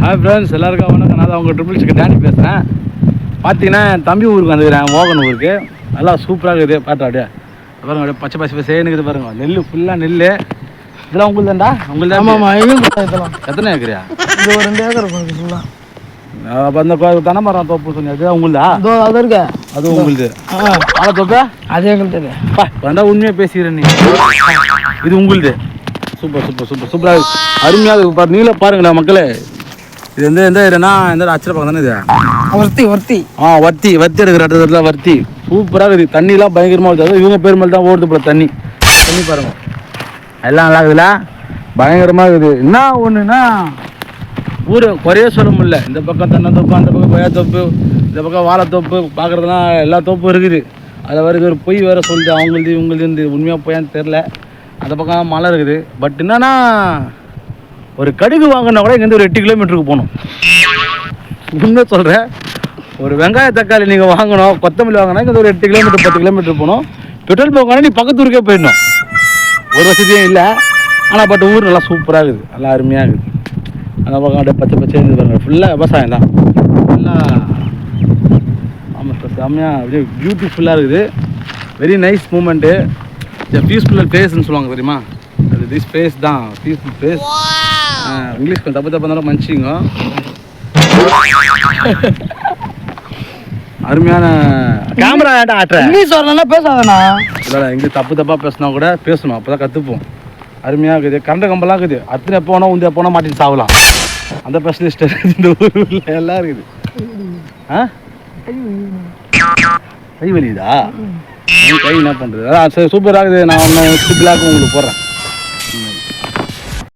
Hi friends, எல்லாருக்கும் வணக்கம். நான் அவங்க ட்ரிபிள் சிக்கு டேனி பேசுகிறேன். பார்த்தீங்கன்னா என் தம்பி ஊருக்கு வந்துக்கிறேன், மோகன் ஊருக்கு. நல்லா சூப்பராக இருக்குது. பாட்டு அப்படியே பாருங்க, அப்படியே பச்சை பச்சை பசேன்னு பாருங்க. நெல் ஃபுல்லாக நெல். இதெல்லாம் உங்களுக்கு தான்டா? உங்களுக்கு தான். ஆமாம், இதெல்லாம் எத்தனை ஏக்கரியா? இது ஒரு 2 ஏக்கர் இருக்கும் ஃபுல்லாக. அப்போ அந்த தென்னை மரம் தோப்பு சொன்னீங்க, அதுதான் உங்களுதா? அது இருக்கு, அது உங்களுது. ஆளை தோப்பு அதே எங்களுக்கு வேண்டா, உண்மையாக பேசிக்கிறேன் நீ. இது உங்களுது. சூப்பர் சூப்பர் சூப்பர் சூப்பராக இருக்குது, அருமையாக இருக்குது. நீங்களே பாருங்களேன் மக்களே. இது வந்து எந்த ஏரியானா எந்த அச்சரப்பாக்கம் தானே இது? வர்த்தி எடுக்கிற இடத்துல வர்த்தி. சூப்பராக இருக்குது. தண்ணிலாம் பயங்கரமாக இருக்குது. இவங்க பேர் மேலே தான் ஓடுது போல தண்ணி. தண்ணி பாருங்க, எல்லாம் நல்லா இருக்குதுல்ல, பயங்கரமாக இருக்குது. என்ன ஒன்றுன்னா ஊர் குறைய சொல்ல முடியல. இந்த பக்கம் தென்னந்தோப்பு, அந்த பக்கம் கொய்யாத்தோப்பு, இந்த பக்கம் வாழைத்தோப்பு, பார்க்குறதுலாம் எல்லா தோப்பும் இருக்குது. அதில் வேறு ஒரு பொய் வேறு சொல்லிட்டு அவங்களுது இவங்களுது உண்மையாக போயான்னு தெரில. அந்த பக்கம் மழை இருக்குது. பட் என்னன்னா ஒரு கடுகு வாங்கினா கூட இங்கேருந்து ஒரு 8 கிலோமீட்டருக்கு போகணும். உண்மை சொல்கிறேன். ஒரு வெங்காய தக்காளி நீங்கள் வாங்கணும், கொத்தமல்லி வாங்கினா இங்கே ஒரு 8 கிலோமீட்டர் 10 கிலோமீட்டர் போகணும். பெட்ரோல் பங்க் வாங்கினா நீ பக்கத்து ஊருக்கே போயிடணும். ஒரு வசதியும் இல்லை. ஆனால் பட் ஊர் நல்லா சூப்பராக இருக்குது, நல்லா அருமையாக இருக்குது. அந்த பக்கம் அப்படியே பச்சை பச்சைன்னு பாருங்கள், ஃபுல்லாக விவசாயம் தான். ஃபுல்லாக ஆமாம் சார், செம்மையாக அப்படியே பியூட்டிஃபுல்லாக இருக்குது. Very nice moment. பீஸ்ஃபுல் பிளேஸ்ன்னு சொல்லுவாங்க தெரியுமா? அது திஸ் பிளேஸ் தான், பீஸ்ஃபுல் பிளேஸ். இங்கிலீஷ் கொஞ்சம் தப்பு இருந்தாலும் மன்னிச்சிங்க. அருமையான கேமரா ஏன்டா ஆட்டுறேன்? இங்கிலீஷ் வரலன்னா பேசாதண்ணா. இல்லை, இங்கிலீஷ் தப்பாக பேசினா கூட பேசணும், அப்போ தான் கற்றுப்போம். அருமையாக இருக்குது. கரண்ட் கம்பெல்லாம் இருக்குது. அத்தனை எப்போ வேணா உந்து எப்போ வேணா மாட்டின்னு சாவலாம். அந்த ஸ்பெஷலிஸ்ட் இந்த ஊரில் எல்லாம் இருக்குது. கை வலிதா? கை என்ன பண்ணுறது? அதான் சரி, சூப்பராக இருக்குது. நான் ஒன்று பிளாக்கும் உங்களுக்கு போடுறேன்.